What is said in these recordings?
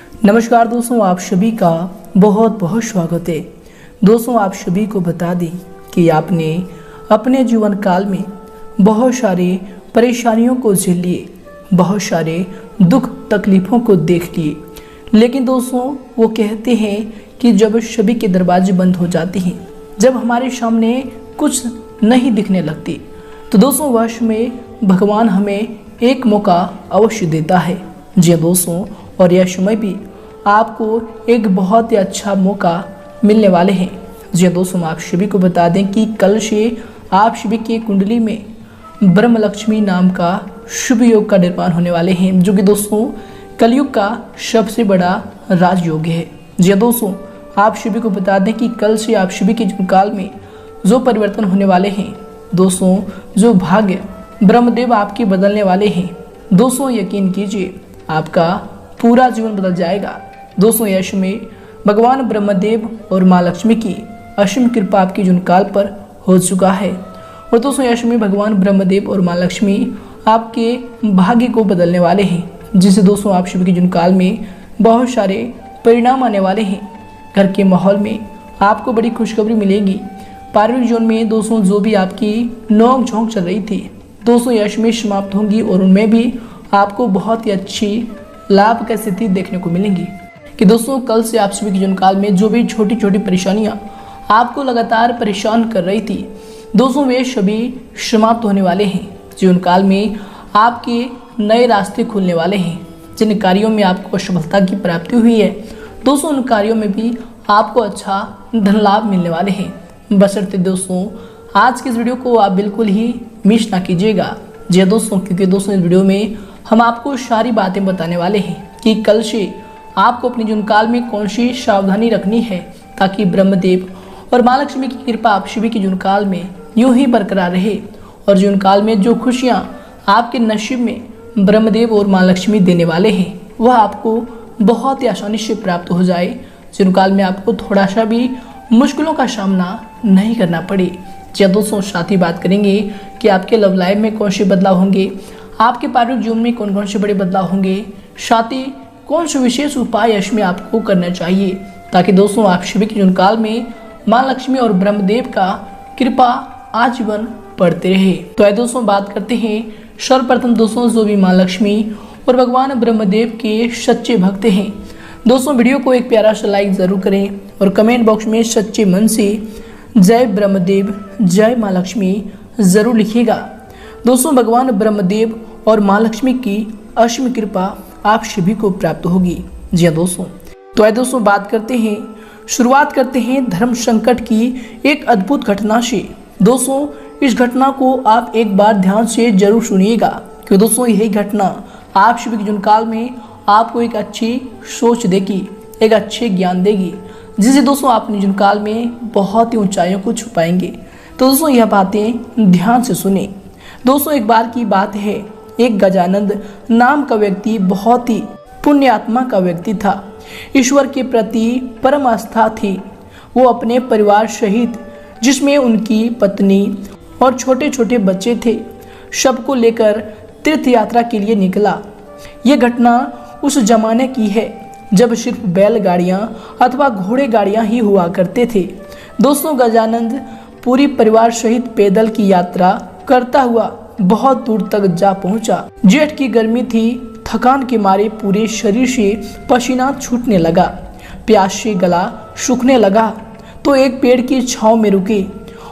नमस्कार दोस्तों, आप सभी का बहुत बहुत स्वागत है। दोस्तों, आप सभी को बता दें कि आपने अपने जीवन काल में बहुत सारे परेशानियों को झेल लिए, बहुत सारे दुख तकलीफ़ों को देख लिए, लेकिन दोस्तों वो कहते हैं कि जब सभी के दरवाजे बंद हो जाते हैं, जब हमारे सामने कुछ नहीं दिखने लगती, तो दोस्तों वर्ष में भगवान हमें एक मौका अवश्य देता है। जी दोस्तों, और यह समय भी आपको एक बहुत ही अच्छा मौका मिलने वाले हैं। जी दोस्तों, आप सभी को बता दें कि कल से आप सभी की कुंडली में ब्रह्म लक्ष्मी नाम का शुभ योग का निर्माण होने वाले हैं, जो कि दोस्तों कलयुग का सबसे बड़ा राजयोग है। जी दोस्तों, आप सभी को बता दें कि कल से आप सभी के जीवन काल में जो परिवर्तन होने वाले हैं, दोस्तों जो भाग्य ब्रह्मदेव आपके बदलने वाले हैं, दोस्तों यकीन कीजिए आपका पूरा जीवन बदल जाएगा। दोस्तों यश में भगवान ब्रह्मदेव और माँ लक्ष्मी की असीम कृपा आपके जीवन काल पर हो चुका है। और दोस्तों यश में भगवान ब्रह्मदेव और माँ लक्ष्मी आपके भाग्य को बदलने वाले हैं, जिससे दोस्तों आप सभी के जीवन काल में बहुत सारे परिणाम आने वाले हैं। घर के माहौल में आपको बड़ी खुशखबरी मिलेगी। पारिवारिक जीवन में दोस्तों जो भी आपकी नोक झोंक चल रही थी, दोस्तों यश में समाप्त होंगी और उनमें भी आपको बहुत ही अच्छी लाभ की स्थिति देखने को मिलेंगी। कि दोस्तों कल से आप सभी के जीवन काल में जो भी छोटी छोटी परेशानियां आपको लगातार परेशान कर रही थी, दोस्तों वे सभी समाप्त होने वाले हैं। जीवन काल में आपके नए रास्ते खुलने वाले हैं। जिन कार्यों में आपको सफलता की प्राप्ति हुई है, दोस्तों उन कार्यों में भी आपको अच्छा धन लाभ मिलने वाले हैं। बशर्ते दोस्तों आज की इस वीडियो को आप बिल्कुल ही मिस ना कीजिएगा। जी दोस्तों, क्योंकि दोस्तों इस वीडियो में हम आपको सारी बातें बताने वाले हैं कि कल से आपको अपने जीवन काल में कौन सी सावधानी रखनी है, ताकि ब्रह्मदेव और माँ लक्ष्मी की कृपा आप सभी के जीवन काल में यूं ही बरकरार रहे और जीवन काल में जो खुशियाँ आपके नसीब में ब्रह्मदेव और माँ लक्ष्मी देने वाले हैं, वह आपको बहुत ही आसानी से प्राप्त हो जाए। जीवन काल में आपको थोड़ा सा भी मुश्किलों का सामना नहीं करना पड़े। जी दोस्तों, साथ ही बात करेंगे कि आपके लव लाइफ में कौन से बदलाव होंगे, आपके पारिवारिक जीवन में कौन कौन से बड़े बदलाव होंगे, साथ ही कौन से विशेष उपाय इसमें आपको करना चाहिए, ताकि दोस्तों आप सभी के जीवन काल में माँ लक्ष्मी और ब्रह्मदेव का कृपा आजीवन बढ़ते रहे। तो आइए दोस्तों बात करते हैं सर्वप्रथम दोस्तों जो भी माँ लक्ष्मी और भगवान ब्रह्मदेव के सच्चे भक्त हैं, दोस्तों वीडियो को एक प्यारा सा लाइक जरूर करें और कमेंट बॉक्स में सच्चे मन से जय ब्रह्मदेव जय माँ लक्ष्मी जरूर लिखिएगा। दोस्तों भगवान ब्रह्मदेव और माँ लक्ष्मी की असीम कृपा आप सभी को प्राप्त होगी। जी हाँ दोस्तों, तो आइए दोस्तों बात करते हैं, शुरुआत करते हैं धर्म संकट की एक अद्भुत घटना से। दोस्तों इस घटना को आप एक बार ध्यान से जरूर सुनिएगा, क्योंकि दोस्तों यही घटना आप सभी के जीवन काल में आपको एक अच्छी सोच देगी, एक अच्छे ज्ञान देगी, जिससे दोस्तों आप अपने जीवन काल में बहुत ही ऊंचाइयों को छुपाएंगे। तो दोस्तों यह बातें ध्यान से सुने। दोस्तों एक बार की बात है, एक गजानंद नाम का व्यक्ति बहुत ही पुण्य आत्मा का व्यक्ति था। ईश्वर के प्रति परम आस्था थी। वो अपने परिवार सहित, जिसमें उनकी पत्नी और छोटे छोटे बच्चे थे, सबको लेकर तीर्थ यात्रा के लिए निकला। ये घटना उस जमाने की है जब सिर्फ बैलगाड़ियाँ अथवा घोड़े गाड़ियाँ ही हुआ करते थे। दोस्तों गजानंद पूरी परिवार सहित पैदल की यात्रा करता हुआ बहुत दूर तक जा पहुंचा। जेठ की गर्मी थी, थकान के मारे पूरे शरीर से पसीना छूटने लगा, प्यास से गला सूखने लगा। तो एक पेड़ की छांव में रुके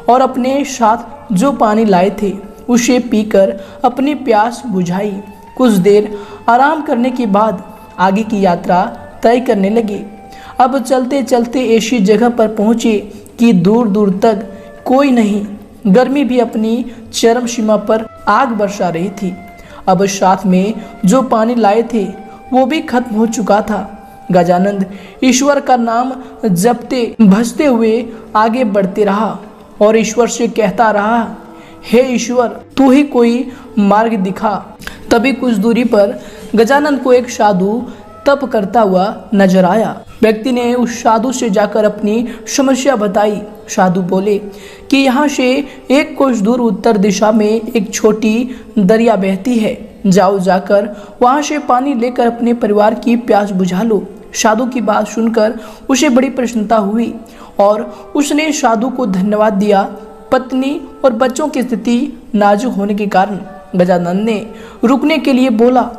और अपने साथ जो पानी लाए थे उसे पीकर अपनी प्यास बुझाई। कुछ देर आराम करने के बाद आगे की यात्रा तय करने लगे। अब चलते चलते ऐसी जगह पर पहुंचे कि दूर दूर तक कोई नहीं। गर्मी भी अपनी चरम सीमा पर आग बरसा रही थी। अब साथ में जो पानी लाए थे वो भी खत्म हो चुका था। गजानंद ईश्वर का नाम जपते भजते हुए आगे बढ़ते रहा और ईश्वर से कहता रहा, हे ईश्वर तू ही कोई मार्ग दिखा। तभी कुछ दूरी पर गजानंद को एक साधु तप करता हुआ नजर आया। व्यक्ति ने उस साधु से जाकर अपनी समस्या बताई। साधु बोले कि यहाँ से एक कोस दूर उत्तर दिशा में एक छोटी दरिया बहती है, जाओ जाकर वहाँ से पानी लेकर अपने परिवार की प्यास बुझा लो। साधु की बात सुनकर उसे बड़ी प्रसन्नता हुई और उसने साधु को धन्यवाद दिया। पत्नी और बच्चों की स्थिति नाजुक होने के कारण गजानन ने रुकने के लिए बोला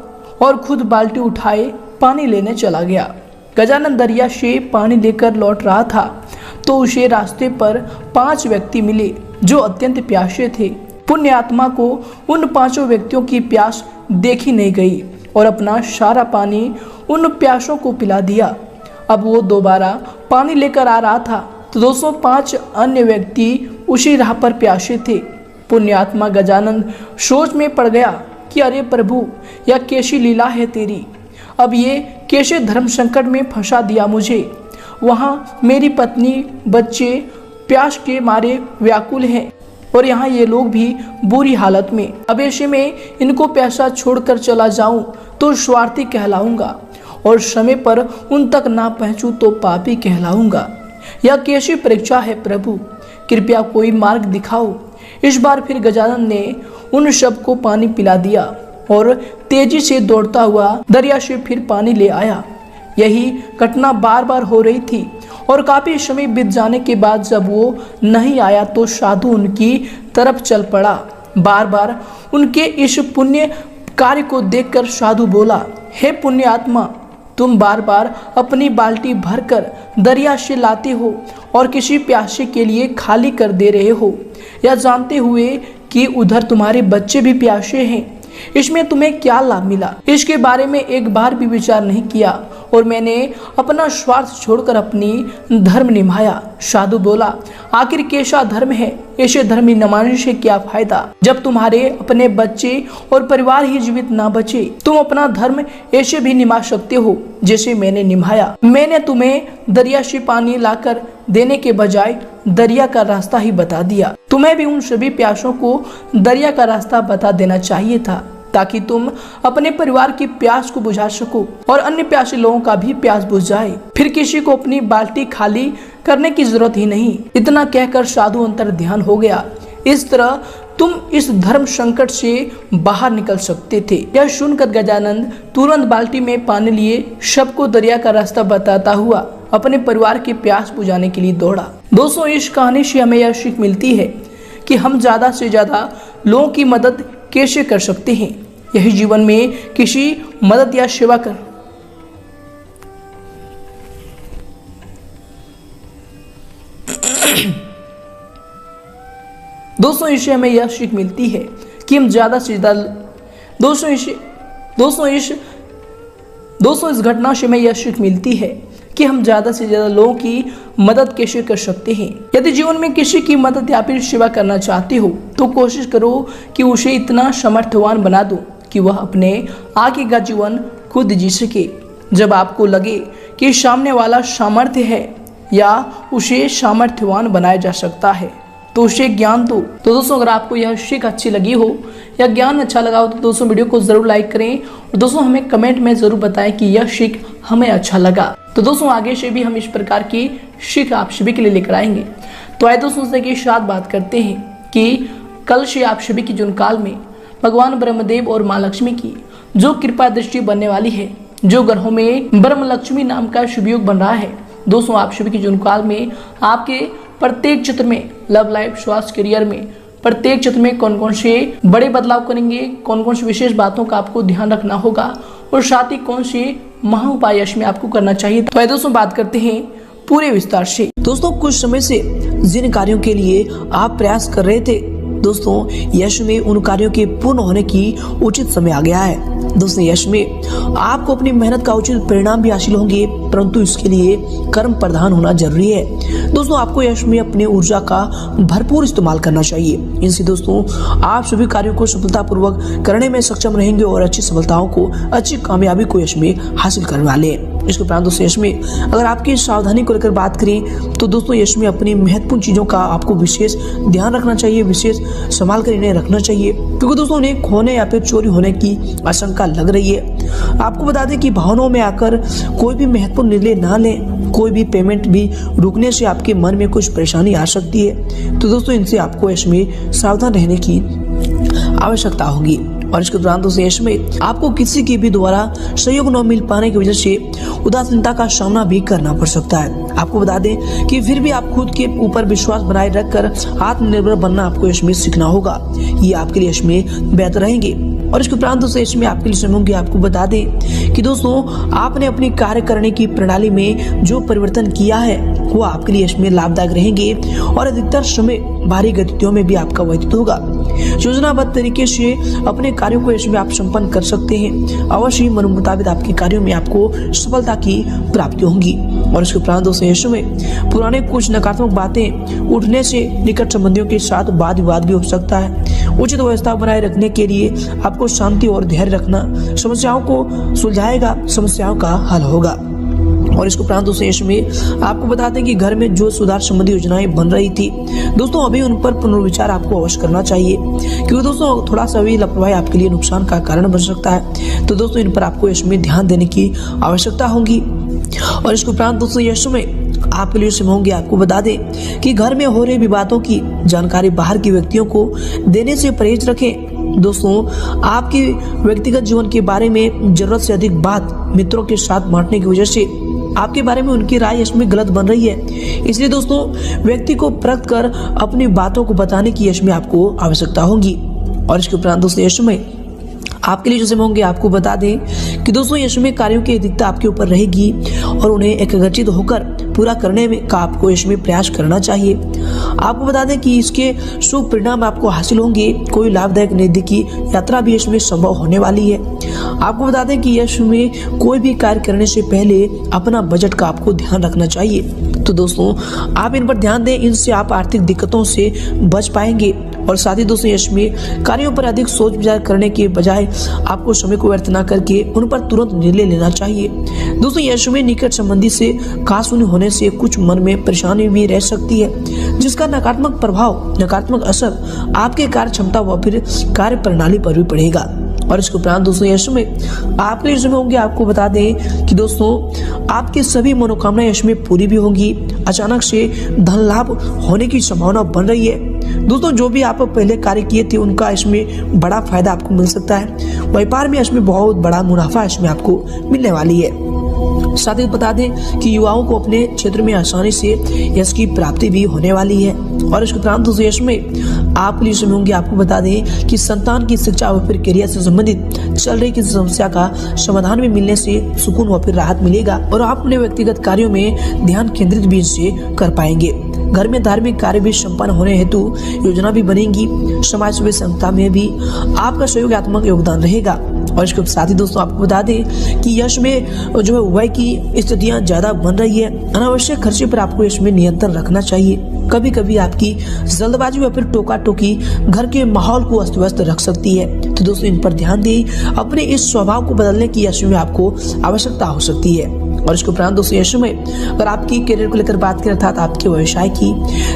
और खुद बाल्टी उठाए पानी लेने चला गया। गजानन दरिया से पानी लेकर लौट रहा था तो उसे रास्ते पर 5 व्यक्ति मिले जो अत्यंत प्यासे थे। पुण्य आत्मा को उन 5 व्यक्तियों की प्यास देखी नहीं गई और अपना सारा पानी उन प्यासों को पिला दिया। अब वो दोबारा पानी लेकर आ रहा था तो 205 अन्य व्यक्ति उसी राह पर प्यासे थे। पुण्य आत्मा गजानन सोच में पड़ गया कि अरे प्रभु, यह कैसी लीला है तेरी। अब ये कैसे धर्म संकट में फंसा दिया मुझे। वहाँ मेरी पत्नी बच्चे प्यास के मारे व्याकुल हैं और यहाँ ये लोग भी बुरी हालत में। अब ऐसे में इनको प्यासा छोड़कर चला जाऊं तो स्वार्थी कहलाऊंगा और समय पर उन तक ना पहुंचूं तो पापी कहलाऊंगा। यह कैसी परीक्षा है प्रभु, कृपया कोई मार्ग दिखाओ। इस बार फिर गजानन ने उन सब को पानी पिला दिया और तेजी से दौड़ता हुआ दरिया से फिर पानी ले आया। यही घटना बार बार हो रही थी और काफी समय बीत जाने के बाद जब वो नहीं आया तो साधु उनकी तरफ चल पड़ा। बार बार उनके इस पुण्य कार्य को देखकर साधु बोला, हे पुण्य आत्मा, तुम बार बार अपनी बाल्टी भरकर दरिया से लाते हो और किसी प्यासे के लिए खाली कर दे रहे हो, यह जानते हुए कि उधर तुम्हारे बच्चे भी प्यासे हैं। इसमें तुम्हें क्या लाभ मिला, इसके बारे में एक बार भी विचार नहीं किया और मैंने अपना स्वार्थ छोड़कर अपनी धर्म निभाया। साधु बोला, आखिर कैसा धर्म है, ऐसे धर्म निभाने से क्या फायदा जब तुम्हारे अपने बच्चे और परिवार ही जीवित ना बचे। तुम अपना धर्म ऐसे भी निभा सकते हो जैसे मैंने निभाया। मैंने तुम्हें दरिया से पानी लाकर देने के बजाय दरिया का रास्ता ही बता दिया। तुम्हें भी उन सभी प्यासों को दरिया का रास्ता बता देना चाहिए था ताकि तुम अपने परिवार की प्यास को बुझा सको और अन्य प्यासे लोगों का भी प्यास बुझ जाए। फिर किसी को अपनी बाल्टी खाली करने की जरूरत ही नहीं। इतना कहकर साधु अंतर ध्यान हो गया। इस तरह तुम इस धर्म संकट से बाहर निकल सकते थे। यह सुनकर गजानन तुरंत बाल्टी में पानी लिए सबको दरिया का रास्ता बताता हुआ अपने परिवार की प्यास बुझाने के लिए दौड़ा। दोस्तों, इस कहानी से हमें यह सीख मिलती है कि हम ज्यादा से ज्यादा लोगों की मदद कैसे कर सकते हैं। यही जीवन में किसी मदद या सेवा कर दोस्तों, इससे हमें यह सीख मिलती है कि हम ज्यादा से ज्यादा दोस्तों इस घटना से हमें यह सीख मिलती है कि हम ज्यादा से ज्यादा लोगों की मदद कैसे कर सकते हैं। यदि जीवन में किसी की मदद या फिर सेवा करना चाहते हो तो कोशिश करो कि उसे इतना समर्थवान बना दो कि वह अपने आगे का जीवन खुद जी सके। जब आपको लगे कि सामने वाला सामर्थ्य है या उसे सामर्थ्यवान बनाया जा सकता है तो उसे ज्ञान दो। तो दोस्तों, अगर आपको यह सीख अच्छी लगी हो या ज्ञान अच्छा लगा हो तो दोस्तों वीडियो को जरूर लाइक करें और दोस्तों हमें कमेंट में जरूर बताएं कि यह सीख हमें अच्छा लगा। तो दोस्तों, आगे से भी हम इस प्रकार की सीख आप सभी के लिए लेकर आएंगे। तो आइए दोस्तों से एक साथ बात करते हैं कि कल से आप सभी की जीवन काल में भगवान ब्रह्मदेव और माँ लक्ष्मी की जो कृपा दृष्टि बनने वाली है, जो ग्रहों में ब्रह्म लक्ष्मी नाम का शुभ योग बन रहा है। दोस्तों, आप सभी की जीवन काल में आपके प्रत्येक क्षेत्र में, लव लाइफ, स्वास्थ्य, करियर में, प्रत्येक क्षेत्र में कौन कौन से बड़े बदलाव करेंगे, कौन कौन सी विशेष बातों का आपको ध्यान रखना होगा और साथ ही कौन से महा उपाय इसमें आपको करना चाहिए। तो दोस्तों बात करते हैं पूरे विस्तार से। दोस्तों, कुछ समय से जिन कार्यों के लिए आप प्रयास कर रहे थे दोस्तों, यश में उन कार्यों के पूर्ण होने की उचित समय आ गया है। दोस्तों, यश में आपको अपनी मेहनत का उचित परिणाम भी हासिल होंगे, परंतु इसके लिए कर्म प्रधान होना जरूरी है। दोस्तों, आपको यश में अपने ऊर्जा का भरपूर इस्तेमाल करना चाहिए। इनसे दोस्तों आप सभी कार्यों को सफलतापूर्वक करने में सक्षम रहेंगे और अच्छी सफलताओं को, अच्छी कामयाबी को यश में हासिल करने वाले हैं। इसके उपरांत दोस्तों यश में अगर आपकी सावधानी को लेकर बात करें तो दोस्तों यश में अपनी महत्वपूर्ण चीजों का आपको विशेष ध्यान रखना चाहिए, विशेष संभाल कर इन्हें रखना चाहिए, क्योंकि दोस्तों उन्हें खोने या फिर चोरी होने की आशंका लग रही है। आपको बता दें कि भावनाओं में आकर कोई भी महत्वपूर्ण निर्णय ना लें, कोई भी पेमेंट भी रुकने से आपके मन में कुछ परेशानी आ सकती है। तो दोस्तों इनसे आपको यश में सावधान रहने की आवश्यकता होगी। और इसके दौरान दोस्तों यश में आपको किसी के भी द्वारा सहयोग न मिल पाने की वजह से उदासीनता का सामना भी करना पड़ सकता है। आपको बता दें कि फिर भी आप खुद के ऊपर विश्वास बनाए रखकर आत्मनिर्भर बनना आपको यश में सीखना होगा। ये आपके लिए यश में बेहतर रहेंगे। और इसके उपरांत दोस्तों इसमें आपके लिए समूह की आपको बता दें कि दोस्तों आपने अपनी कार्य करने की प्रणाली में जो परिवर्तन किया है वो आपके लिए इसमें लाभदायक रहेंगे और अधिकतर समय भारी गतिविधियों में भी आपका व्यतीत होगा। योजनाबद्ध तरीके से अपने कार्यों को इसमें आप संपन्न कर सकते हैं। अवश्य ही मन मुताबिक आपके कार्यों में आपको सफलता की प्राप्ति होगी। और इसके उपरांत दोस्तों यश में पुराने कुछ नकारात्मक बातें उठने से निकट संबंधियों के साथ वाद विवाद भी हो सकता है। उचित व्यवस्था बनाए रखने के लिए आपको शांति और धैर्य रखना समस्याओं को सुलझाएगा, समस्याओं का हल होगा। और इसके उपरांत दोस्तों यश में आपको बताते हैं कि घर में जो सुधार संबंधी योजनाएं बन रही थी दोस्तों अभी उन पर पुनर्विचार आपको अवश्य करना चाहिए, क्योंकि दोस्तों थोड़ा सा भी लापरवाही आपके लिए नुकसान का कारण बन सकता है। तो दोस्तों इन पर आपको यश में ध्यान देने की आवश्यकता होगी। और इसके उपरांत दोस्तों यश में आपके लिए होंगे आपको बता दें कि घर में हो रहे विवादों की जानकारी बाहर के व्यक्तियों को देने से परहेज रखें। दोस्तों आपके व्यक्तिगत जीवन के बारे में जरूरत से अधिक बात मित्रों के साथ बांटने की वजह से आपके बारे में उनकी राय इसमें गलत बन रही है। इसलिए दोस्तों व्यक्ति को परख कर अपनी बातों को बताने की यश में आपको आवश्यकता होगी। और इसके उपरांत दोस्तों यश में आपके लिए जो समय होंगे आपको बता दें कि दोस्तों यश में कार्यों की अधिकता आपके ऊपर रहेगी और उन्हें एकाग्रचित होकर पूरा करने में का आपको यश में प्रयास करना चाहिए। आपको बता दें कि इसके शुभ परिणाम आपको हासिल होंगे। कोई लाभदायक निधि की यात्रा भी इसमें संभव होने वाली है। आपको बता दें कि यश में कोई भी कार्य करने से पहले अपना बजट का आपको ध्यान रखना चाहिए। तो दोस्तों आप इन पर ध्यान दें, इनसे आप आर्थिक दिक्कतों से बच पाएंगे। और साथ ही दोस्तों यश में कार्यों पर अधिक सोच विचार करने के बजाय आपको समय को व्यर्थ न करके उन पर तुरंत निर्णय लेना चाहिए। दोस्तों यश में निकट संबंधी से कहासुनी होने से कुछ मन में परेशानी भी रह सकती है, जिसका नकारात्मक प्रभाव, नकारात्मक असर आपके कार्य क्षमता व फिर कार्य प्रणाली पर भी पड़ेगा। और इसके उपरांत दोस्तों यश में आपके लिए होंगे आपको बता दें कि दोस्तों आपकी सभी मनोकामनाएं यश में पूरी भी होंगी। अचानक से धन लाभ होने की संभावना बन रही है। दोस्तों जो भी आप पहले कार्य किए थे उनका इसमें बड़ा फायदा आपको मिल सकता है। व्यापार में इसमें बहुत बड़ा मुनाफा इसमें आपको मिलने वाली है। साथ ही बता दें कि युवाओं को अपने क्षेत्र में आसानी से यश की प्राप्ति भी होने वाली है। और इसके उपरांत दोस्तों यश में आपके लिए समय होंगे आपको बता दें कि संतान की शिक्षा व फिर करियर से संबंधित चल रही किसी समस्या का समाधान में मिलने से सुकून व फिर राहत मिलेगा और आप अपने व्यक्तिगत कार्यों में ध्यान केंद्रित भी इससे कर पाएंगे। घर में धार्मिक कार्य भी संपन्न होने हेतु योजना भी बनेगी। समाज सेवा संस्था में भी आपका सहयोगात्मक योगदान रहेगा। और इसके साथ ही दोस्तों आपको बता दें कि यश में जो है व्यय की स्थितियां ज्यादा बन रही है। अनावश्यक खर्चे पर आपको यश में नियंत्रण रखना चाहिए। कभी कभी आपकी जल्दबाजी या फिर टोका टोकी घर के माहौल को अस्त व्यस्त रख सकती है। तो दोस्तों इन पर ध्यान दें। अपने इस स्वभाव को बदलने की यश में आपको आवश्यकता हो सकती है। और इसके उपरांत दोस्तों यश में अगर आपकी करियर को लेकर बात करें अर्थात आपके व्यवसाय की,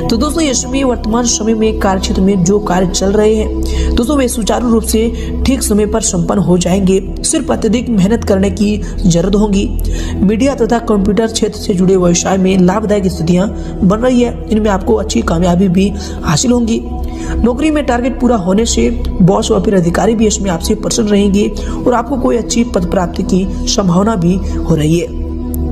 तो दोस्तों यश में वर्तमान समय में कार्य क्षेत्र में जो कार्य चल रहे हैं दोस्तों वे सुचारू रूप से ठीक समय पर संपन्न हो जाएंगे। सिर्फ अत्यधिक मेहनत करने की जरूरत होगी। मीडिया तथा कंप्यूटर क्षेत्र से जुड़े व्यवसाय में लाभदायक स्थितियां बन रही है। इनमें आपको अच्छी कामयाबी भी हासिल होंगी। नौकरी में टारगेट पूरा होने से बॉस व फिर अधिकारी भी इसमें आपसे प्रसन्न रहेंगे और आपको कोई अच्छी पद प्राप्ति की संभावना भी हो रही है।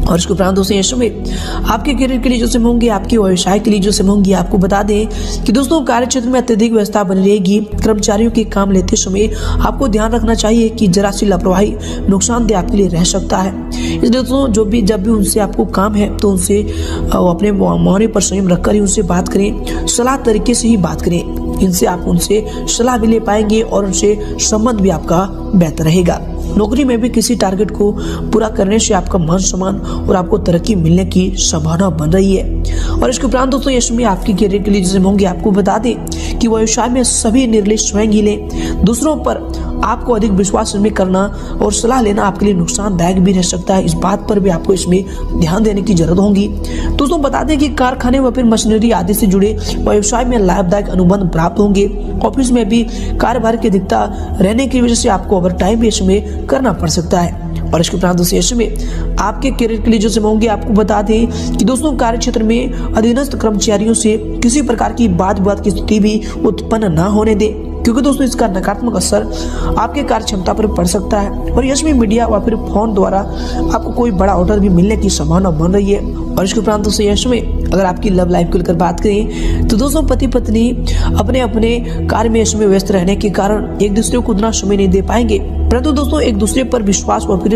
और इसके उपरांत दोस्तों यश में आपके करियर के लिए जो समय होंगे, आपके व्यवसाय के लिए जो समय होंगे, आपको बता दें कि दोस्तों कार्य क्षेत्र में अत्यधिक व्यवस्था बनी रहेगी। कर्मचारियों के काम लेते समय आपको ध्यान रखना चाहिए कि जरा सी लापरवाही नुकसानदेह आपके लिए रह सकता है। इसलिए दोस्तों जब भी उनसे आपको काम है तो उनसे अपने मौन पर संयम रखकर ही उनसे बात करें, सलाह तरीके से ही बात करें। इनसे आप उनसे सलाह भी ले पाएंगे और उनसे संबंध भी आपका बेहतर रहेगा। नौकरी में भी किसी टारगेट को पूरा करने से आपका मान सम्मान और आपको तरक्की मिलने की संभावना बन रही है। और इसके उपरांत दोस्तों यश में आपकी करियर के लिए जैसे होंगे, आपको बता दें कि व्यवसाय में सभी निर्णय स्वयं ही लें। दूसरों पर आपको अधिक विश्वास में करना और सलाह लेना आपके लिए नुकसानदायक भी रह सकता है। इस बात पर भी आपको इसमें ध्यान देने की जरूरत होगी। दोस्तों बता दें कि कारखाने व फिर मशीनरी आदि से जुड़े व्यवसाय में लाभदायक अनुबंध प्राप्त होंगे। ऑफिस में भी कार्यभार की अधिकता रहने की वजह से आपको ओवर टाइम भी इसमें करना पड़ सकता है। और इसके उपरांत दोस्तों यश में आपके करियर के लिए जो समय होंगे, आपको बता दें कि दोस्तों कार्य क्षेत्र में अधीनस्थ कर्मचारियों से किसी प्रकार की वाद विवाद की स्थिति भी उत्पन्न न होने दें। क्योंकि दोस्तों इसका नकारात्मक असर आपके कार्य क्षमता पर पड़ सकता है और यश में मीडिया व फिर फोन द्वारा आपको कोई बड़ा ऑर्डर भी मिलने की संभावना बन रही है। और इसके उपरांत दोस्तों यश में अगर आपकी लव लाइफ को लेकर बात करें तो दोस्तों पति पत्नी अपने अपने कार्य में यश में व्यस्त रहने के कारण एक दूसरे को उतना समय नहीं दे पाएंगे, परंतु दोस्तों एक दूसरे पर विश्वास और फिर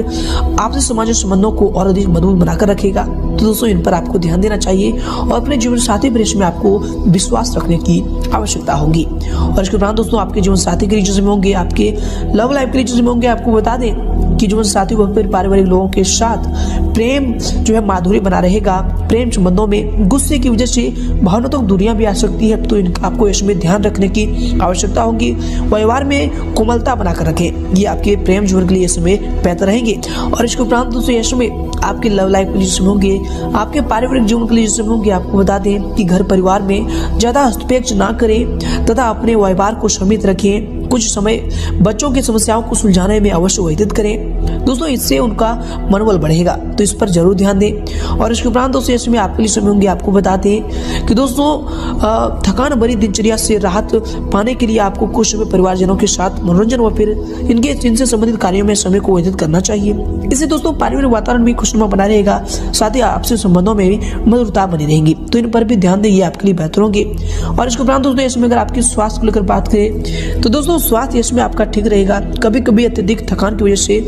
आपसी सामाजिक संबंधों को और अधिक मजबूत बनाकर रखेगा। तो दोस्तों इन पर आपको ध्यान देना चाहिए और अपने जीवन साथी पर इसमें आपको विश्वास रखने की आवश्यकता होगी। और इसके उपरांत दोस्तों आपके जीवन साथी के रिलेशनशिप में होंगे, आपके लव लाइफ के रिलेशनशिप में होंगे, आपको बता दें कि जीवन साथी व फिर पारिवारिक लोगों के साथ प्रेम जो है माधुर्य बना रहेगा। प्रेम संबंधों में गुस्से की वजह से भावनात्मक दूरियां भी आ सकती है, तो इनका आपको इसमें ध्यान रखने की आवश्यकता होगी। व्यवहार में कोमलता बनाकर रखें, ये आपके प्रेम जीवन के लिए इसमें बेहतर रहेंगे। और इसके उपरांत दोस्तों इसमें आपके लव लाइफ के रिलेशनशिप होंगे, आपके पारिवारिक जीवन के रिलेशनशिप होंगे। आपको बता दें कि घर परिवार में ज्यादा हस्तक्षेप ना करें तथा अपने व्यवहार को सीमित रखें। कुछ समय बच्चों की समस्याओं को सुलझाने में अवश्य व्यतीत करें दोस्तों, इससे उनका मनोबल बढ़ेगा, तो इस पर जरूर ध्यान दें। और इसके उपरांत दोस्तों इसमें आपके लिए समय होंगे। आपको बताते हैं कि दोस्तों थकान भरी दिनचर्या से राहत पाने के लिए आपको कुछ समय परिवारजनों के साथ मनोरंजन व फिर इनसे संबंधित कार्यों में समय को व्यतीत करना चाहिए। इससे दोस्तों पारिवारिक वातावरण भी खुशनुमा बना रहेगा, साथ ही आपसी संबंधों में भी मधुरता बनी रहेगी, तो इन पर भी ध्यान दें, ये आपके लिए बेहतर होंगे। और इसके उपरांत दोस्तों इसमें अगर आपकी स्वास्थ्य को लेकर बात करें तो दोस्तों स्वास्थ्य इसमें आपका ठीक रहेगा। कभी कभी अत्यधिक थकान की वजह से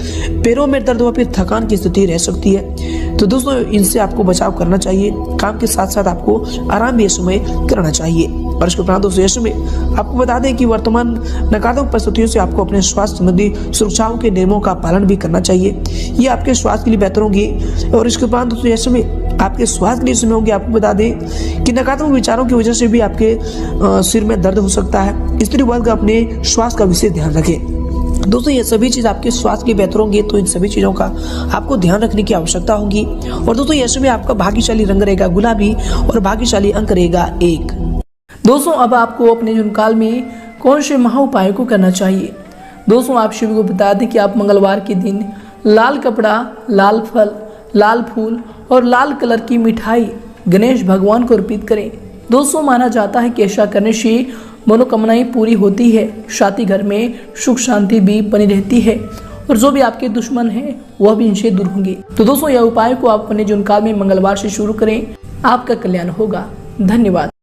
पैरों में दर्द व फिर थकान की स्थिति रह सकती है, तो दोस्तों इनसे आपको बचाव करना चाहिए। काम के साथ साथ आपको आराम भी समय करना चाहिए। और इसके उपरांत दोस्तों इसमें आपको बता दें कि वर्तमान नकारात्मक परिस्थितियों से आपको अपने स्वास्थ्य संबंधी सुरक्षाओं के नियमों का पालन भी करना चाहिए, ये आपके स्वास्थ्य के लिए बेहतर होंगे। और इसके उपरांत दोस्तों इसमें आपके स्वास्थ्य के लिए समय होंगे। आपको बता दें कि नकारात्मक विचारों की वजह से भी आपके सिर में दर्द हो सकता है। स्त्री वर्ग अपने स्वास्थ्य का विशेष ध्यान रखें दोस्तों, ये सभी चीज आपके स्वास्थ्य के लिए बेहतर होंगे, तो इन सभी चीजों का आपको ध्यान रखने की आवश्यकता होगी। और दोस्तों यश में आपका भाग्यशाली रंग रहेगा गुलाबी और भाग्यशाली अंक रहेगा 1। दोस्तों अब आपको अपने जीवन काल में कौन से महा उपायों को करना चाहिए। दोस्तों आप सभी को बता दें कि आप मंगलवार के दिन लाल कपड़ा, लाल फल, लाल फूल और लाल कलर की मिठाई गणेश भगवान को अर्पित करें। दोस्तों माना जाता है कि ऐसा करने से मनोकामनाएं पूरी होती है, साथ ही घर में सुख शांति भी बनी रहती है और जो भी आपके दुश्मन हैं वह भी इनसे दूर होंगे। तो दोस्तों यह उपाय को आप अपने जीवन काल में मंगलवार से शुरू करें, आपका कल्याण होगा। धन्यवाद।